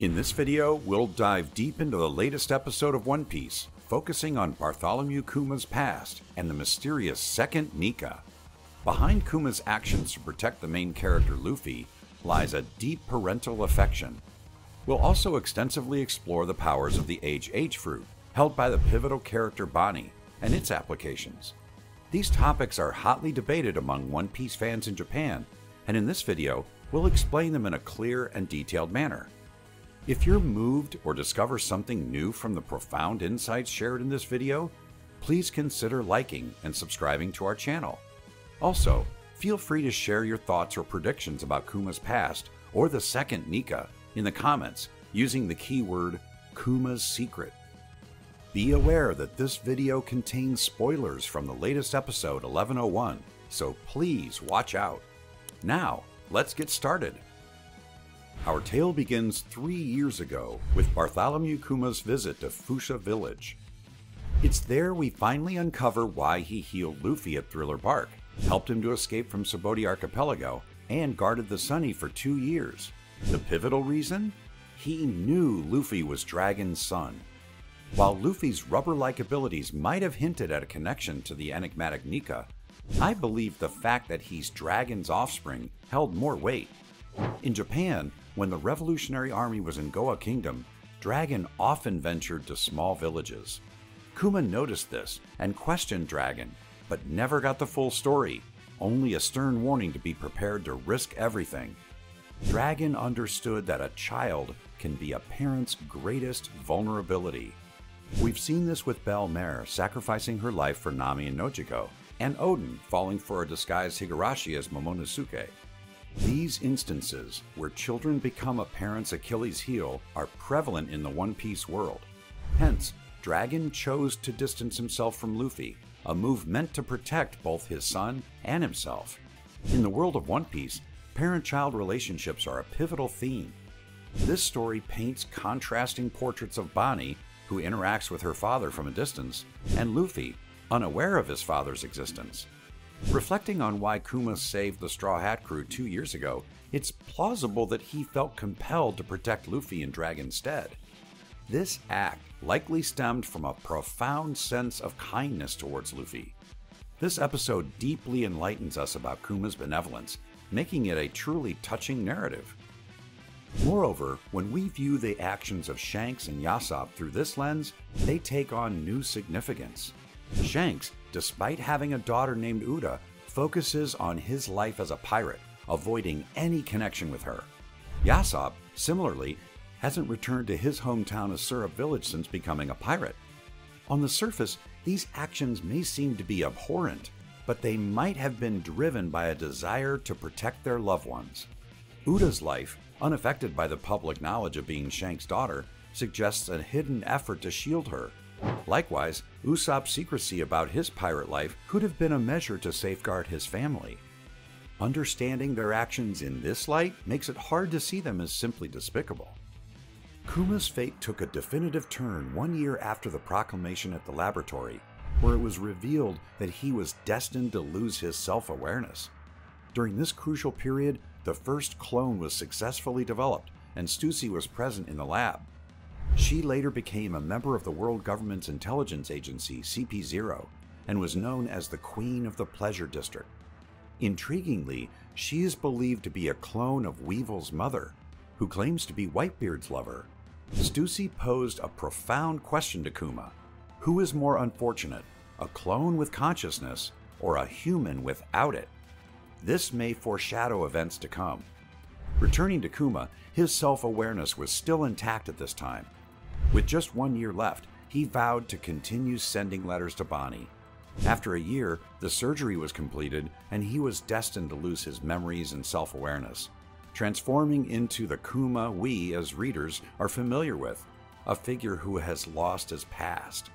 In this video, we'll dive deep into the latest episode of One Piece, focusing on Bartholomew Kuma's past and the mysterious Second Nika. Behind Kuma's actions to protect the main character Luffy lies a deep parental affection. We'll also extensively explore the powers of the H fruit, held by the pivotal character Bonnie, and its applications. These topics are hotly debated among One Piece fans in Japan, and in this video, we'll explain them in a clear and detailed manner. If you're moved or discover something new from the profound insights shared in this video, please consider liking and subscribing to our channel. Also, feel free to share your thoughts or predictions about Kuma's past or the Second Nika in the comments using the keyword Kuma's Secret. Be aware that this video contains spoilers from the latest episode 1101, so please watch out. Now, let's get started. Our tale begins 3 years ago with Bartholomew Kuma's visit to Fuchsia Village. It's there we finally uncover why he healed Luffy at Thriller Bark, helped him to escape from Subodi Archipelago, and guarded the Sunny for 2 years. The pivotal reason? He knew Luffy was Dragon's son. While Luffy's rubber-like abilities might have hinted at a connection to the enigmatic Nika, I believe the fact that he's Dragon's offspring held more weight. In Japan, when the Revolutionary Army was in Goa Kingdom, Dragon often ventured to small villages. Kuma noticed this and questioned Dragon, but never got the full story, only a stern warning to be prepared to risk everything. Dragon understood that a child can be a parent's greatest vulnerability. We've seen this with Belle Mare sacrificing her life for Nami and Nojiko, and Oden falling for a disguised Higurashi as Momonosuke. These instances, where children become a parent's Achilles heel, are prevalent in the One Piece world. Hence, Dragon chose to distance himself from Luffy, a move meant to protect both his son and himself. In the world of One Piece, parent-child relationships are a pivotal theme. This story paints contrasting portraits of Bonnie, who interacts with her father from a distance, and Luffy, unaware of his father's existence. Reflecting on why Kuma saved the Straw Hat crew 2 years ago, it's plausible that he felt compelled to protect Luffy in Dragon's stead. This act likely stemmed from a profound sense of kindness towards Luffy. This episode deeply enlightens us about Kuma's benevolence, making it a truly touching narrative. Moreover, when we view the actions of Shanks and Yasopp through this lens, they take on new significance. Shanks, despite having a daughter named Uda, focuses on his life as a pirate, avoiding any connection with her. Yasopp, similarly, hasn't returned to his hometown of Syrup Village since becoming a pirate. On the surface, these actions may seem to be abhorrent, but they might have been driven by a desire to protect their loved ones. Uda's life, unaffected by the public knowledge of being Shanks' daughter, suggests a hidden effort to shield her. Likewise, Usopp's secrecy about his pirate life could have been a measure to safeguard his family. Understanding their actions in this light makes it hard to see them as simply despicable. Kuma's fate took a definitive turn 1 year after the proclamation at the laboratory, where it was revealed that he was destined to lose his self-awareness. During this crucial period, the first clone was successfully developed, and Stussy was present in the lab. She later became a member of the world government's intelligence agency, CP0, and was known as the Queen of the Pleasure District. Intriguingly, she is believed to be a clone of Weevil's mother, who claims to be Whitebeard's lover. Stussy posed a profound question to Kuma. Who is more unfortunate, a clone with consciousness or a human without it? This may foreshadow events to come. Returning to Kuma, his self-awareness was still intact at this time. With just 1 year left, he vowed to continue sending letters to Bonnie. After a year, the surgery was completed and he was destined to lose his memories and self-awareness, transforming into the Kuma we as readers are familiar with, a figure who has lost his past.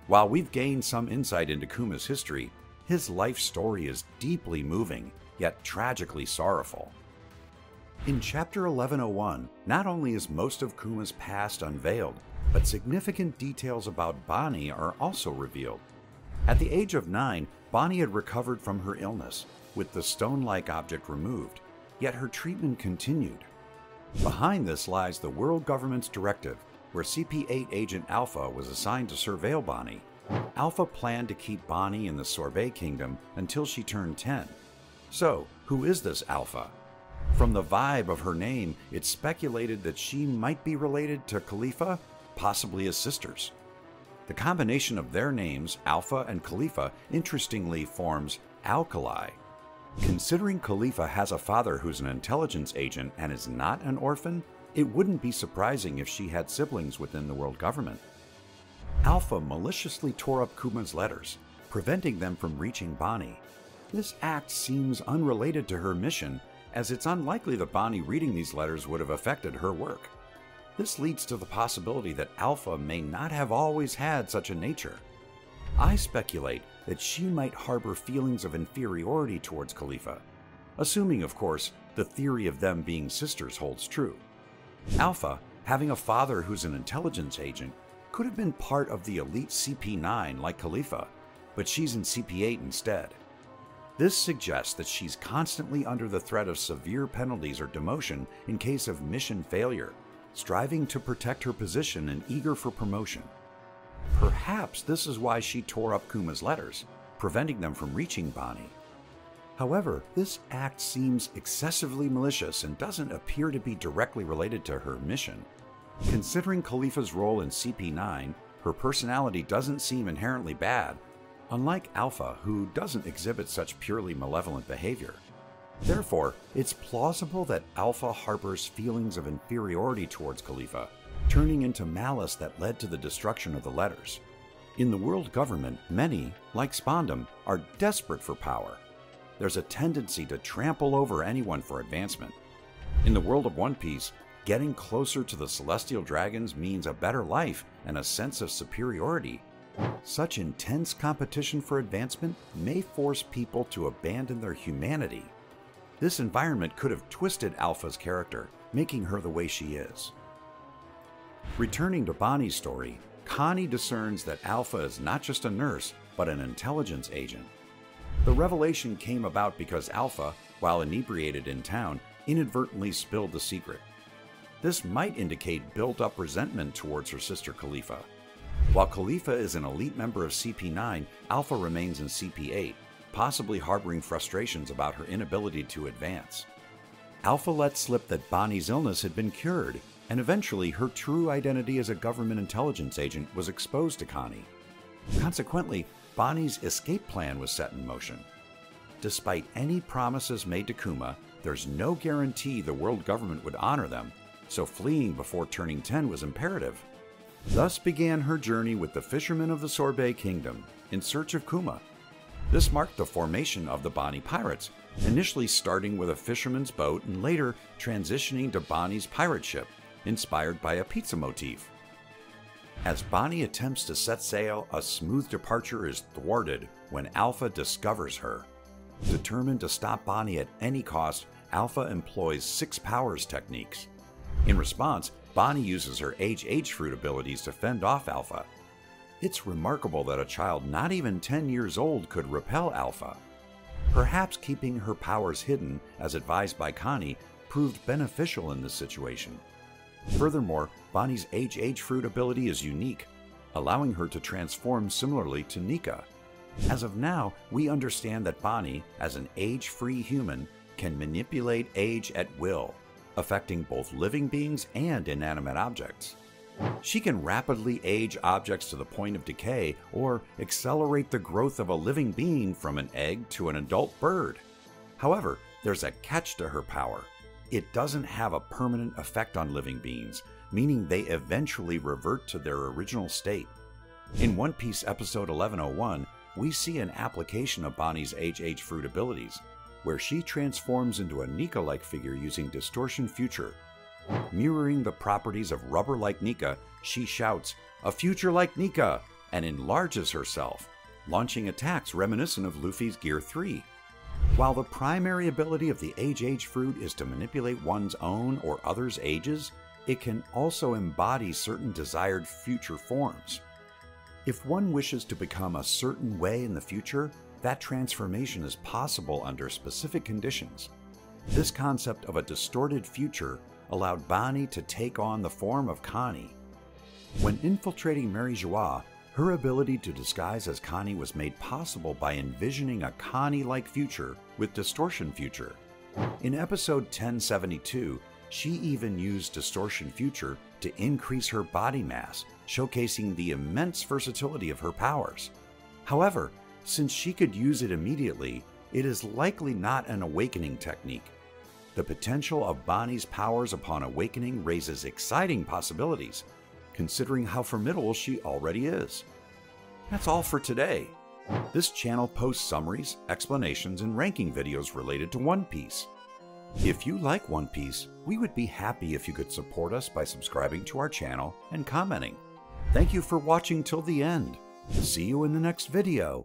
While we've gained some insight into Kuma's history, his life story is deeply moving, yet tragically sorrowful. In Chapter 1101, not only is most of Kuma's past unveiled, but significant details about Bonnie are also revealed. At the age of 9, Bonnie had recovered from her illness, with the stone-like object removed, yet her treatment continued. Behind this lies the world government's directive, where CP8 Agent Alpha was assigned to surveil Bonnie. Alpha planned to keep Bonnie in the Sorbet Kingdom until she turned 10. So, who is this Alpha? From the vibe of her name, it's speculated that she might be related to Khalifa, possibly as sisters. The combination of their names, Alpha and Khalifa, interestingly forms Alkali. Considering Khalifa has a father who's an intelligence agent and is not an orphan, it wouldn't be surprising if she had siblings within the world government. Alpha maliciously tore up Kuma's letters, preventing them from reaching Bonnie. This act seems unrelated to her mission, as it's unlikely that Bonnie reading these letters would have affected her work. This leads to the possibility that Alpha may not have always had such a nature. I speculate that she might harbor feelings of inferiority towards Khalifa, assuming, of course, the theory of them being sisters holds true. Alpha, having a father who's an intelligence agent, could have been part of the elite CP9 like Khalifa, but she's in CP8 instead. This suggests that she's constantly under the threat of severe penalties or demotion in case of mission failure, striving to protect her position and eager for promotion. Perhaps this is why she tore up Kuma's letters, preventing them from reaching Bonnie. However, this act seems excessively malicious and doesn't appear to be directly related to her mission. Considering Khalifa's role in CP9, her personality doesn't seem inherently bad, unlike Alpha, who doesn't exhibit such purely malevolent behavior. Therefore, it's plausible that Alpha harbors feelings of inferiority towards Khalifa, turning into malice that led to the destruction of the letters. In the world government, many, like Spondum, are desperate for power. There's a tendency to trample over anyone for advancement. In the world of One Piece, getting closer to the celestial dragons means a better life and a sense of superiority. Such intense competition for advancement may force people to abandon their humanity. This environment could have twisted Alpha's character, making her the way she is. Returning to Bonnie's story, Connie discerns that Alpha is not just a nurse, but an intelligence agent. The revelation came about because Alpha, while inebriated in town, inadvertently spilled the secret. This might indicate built-up resentment towards her sister Khalifa. While Khalifa is an elite member of CP9, Alpha remains in CP8, possibly harboring frustrations about her inability to advance. Alpha let slip that Bonnie's illness had been cured, and eventually her true identity as a government intelligence agent was exposed to Connie. Consequently, Bonnie's escape plan was set in motion. Despite any promises made to Kuma, there's no guarantee the world government would honor them, so fleeing before turning 10 was imperative. Thus began her journey with the fishermen of the Sorbet Kingdom, in search of Kuma. This marked the formation of the Bonnie Pirates, initially starting with a fisherman's boat and later transitioning to Bonnie's pirate ship, inspired by a pizza motif. As Bonnie attempts to set sail, a smooth departure is thwarted when Alpha discovers her. Determined to stop Bonnie at any cost, Alpha employs 6 powers techniques. In response, Bonnie uses her H fruit abilities to fend off Alpha. It's remarkable that a child not even 10 years old could repel Alpha. Perhaps keeping her powers hidden, as advised by Connie, proved beneficial in this situation. Furthermore, Bonnie's H fruit ability is unique, allowing her to transform similarly to Nika. As of now, we understand that Bonnie, as an age-free human, can manipulate age at will, affecting both living beings and inanimate objects. She can rapidly age objects to the point of decay or accelerate the growth of a living being from an egg to an adult bird. However, there's a catch to her power. It doesn't have a permanent effect on living beings, meaning they eventually revert to their original state. In One Piece episode 1101, we see an application of Bonnie's H fruit abilities, where she transforms into a Nika-like figure using Distortion Future. Mirroring the properties of rubber-like Nika, she shouts, "A future like Nika!" and enlarges herself, launching attacks reminiscent of Luffy's Gear 3. While the primary ability of the H fruit is to manipulate one's own or others' ages, it can also embody certain desired future forms. If one wishes to become a certain way in the future, that transformation is possible under specific conditions. This concept of a distorted future allowed Bonnie to take on the form of Connie. When infiltrating Mary Joie, her ability to disguise as Connie was made possible by envisioning a Connie-like future with Distortion Future. In episode 1072, she even used Distortion Future to increase her body mass, showcasing the immense versatility of her powers. However, since she could use it immediately, it is likely not an awakening technique. The potential of Bonnie's powers upon awakening raises exciting possibilities, considering how formidable she already is. That's all for today. This channel posts summaries, explanations, and ranking videos related to One Piece. If you like One Piece, we would be happy if you could support us by subscribing to our channel and commenting. Thank you for watching till the end. See you in the next video.